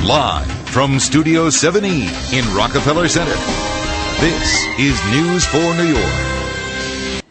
Live from Studio 7E in Rockefeller Center, this is News for New York.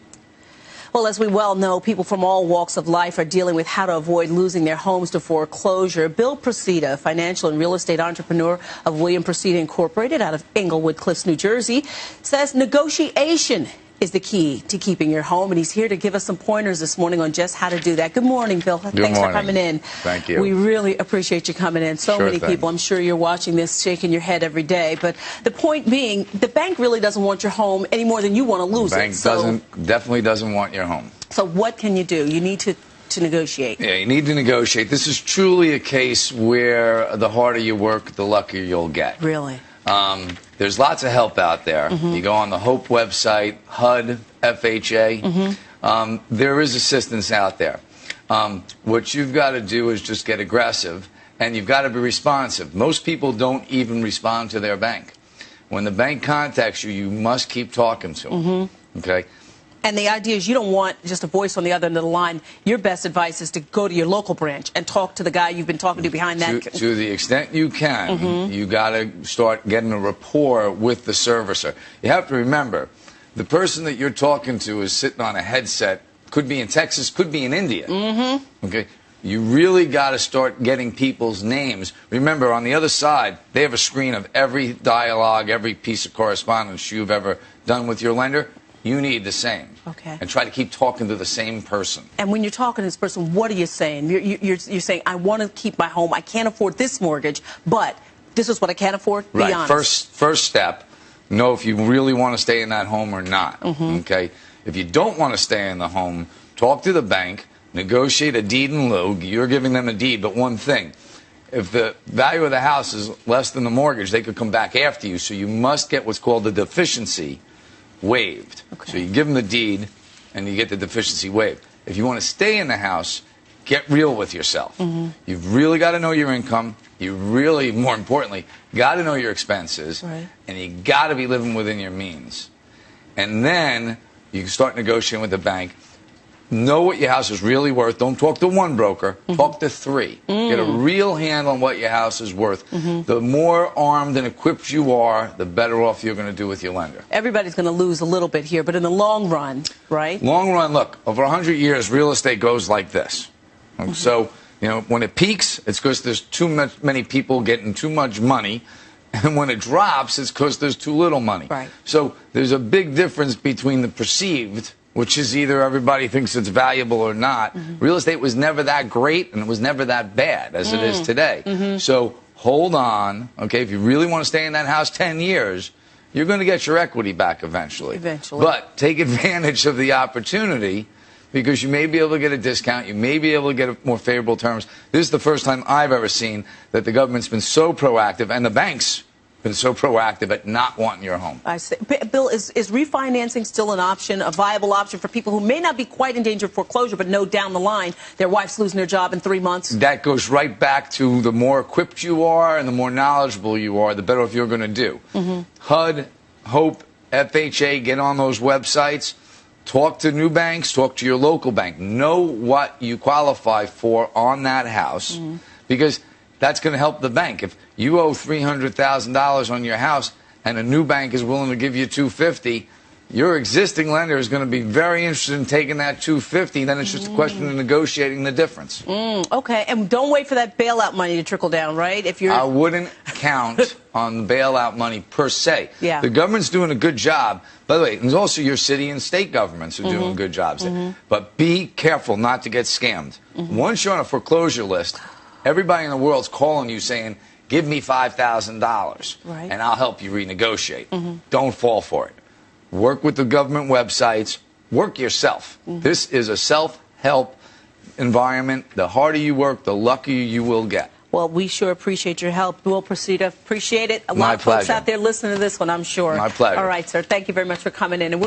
Well, as we well know, people from all walks of life are dealing with how to avoid losing their homes to foreclosure. Bill Procida, financial and real estate entrepreneur of William Procida Incorporated out of Englewood Cliffs, New Jersey, says negotiation is the key to keeping your home, and he's here to give us some pointers this morning on just how to do that. Good morning, Bill. Thanks for coming in. Thank you. We really appreciate you coming in. So many people, I'm sure you're watching this, shaking your head every day. But the point being, the bank really doesn't want your home any more than you want to lose it. The bank definitely doesn't want your home. So what can you do? You need to negotiate. Yeah, you need to negotiate. This is truly a case where the harder you work, the luckier you'll get. Really? There's lots of help out there. You go on the HOPE website, HUD, FHA. There is assistance out there. What you've got to do is just get aggressive, and you've got to be responsive. Most people don't even respond to their bank. When the bank contacts you, you must keep talking to them. Okay? And the idea is you don't want just a voice on the other end of the line. Your best advice is to go to your local branch and talk to the guy you've been talking to behind that. To the extent you can, you got to start getting a rapport with the servicer. You have to remember, the person that you're talking to is sitting on a headset. Could be in Texas, could be in India. Okay? You really got to start getting people's names. Remember, on the other side, they have a screen of every dialogue, every piece of correspondence you've ever done with your lender. You need the same. Okay. And try to keep talking to the same person. And when you're talking to this person, what are you saying? You're saying, I want to keep my home. I can't afford this mortgage, but this is what I can afford. Be honest. First step, know if you really want to stay in that home or not. Okay. If you don't want to stay in the home, talk to the bank, negotiate a deed in lieu. You're giving them a deed, but one thing. If the value of the house is less than the mortgage, they could come back after you. So you must get what's called the deficiency waived. Okay. So you give them the deed and you get the deficiency waived. If you want to stay in the house, get real with yourself. You've really got to know your income. You really, more importantly, got to know your expenses. Right. And you got to be living within your means. And then you can start negotiating with the bank. Know what your house is really worth. Don't talk to one broker. Talk to three. Get a real handle on what your house is worth. The more armed and equipped you are, the better off you're going to do with your lender. Everybody's going to lose a little bit here, but in the long run, right? Long run, look, over 100 years, real estate goes like this. So, you know, when it peaks, it's because there's too many people getting too much money. And when it drops, it's because there's too little money. Right. So there's a big difference between the perceived, which is either everybody thinks it's valuable or not. Real estate was never that great, and it was never that bad as it is today. So hold on, okay? If you really want to stay in that house 10 years, you're going to get your equity back eventually. But take advantage of the opportunity, because you may be able to get a discount. You may be able to get more favorable terms. This is the first time I've ever seen that the government's been so proactive, and the banks been so proactive at not wanting your home. I see. Bill, is refinancing still an option, a viable option for people who may not be quite in danger of foreclosure, but know down the line their wife's losing their job in 3 months? That goes right back to the more equipped you are and the more knowledgeable you are, the better off you're going to do. HUD, HOPE, FHA, get on those websites. Talk to new banks. Talk to your local bank. Know what you qualify for on that house, because that's going to help the bank. If you owe $300,000 on your house and a new bank is willing to give you $250,000, your existing lender is going to be very interested in taking that $250,000. Then it's just a question of negotiating the difference. Okay, and don't wait for that bailout money to trickle down, right? If you're... I wouldn't count on the bailout money per se. Yeah. The government's doing a good job. By the way, there's also your city and state governments are doing good jobs. But be careful not to get scammed. Once you're on a foreclosure list, everybody in the world's calling you saying, give me $5,000 and I'll help you renegotiate. Don't fall for it. Work with the government websites. Work yourself. This is a self-help environment. The harder you work, the luckier you will get. Well, we sure appreciate your help. Bill Procida, appreciate it. A lot My of folks pleasure. out there listening to this one, I'm sure. My pleasure. All right, sir. Thank you very much for coming in. And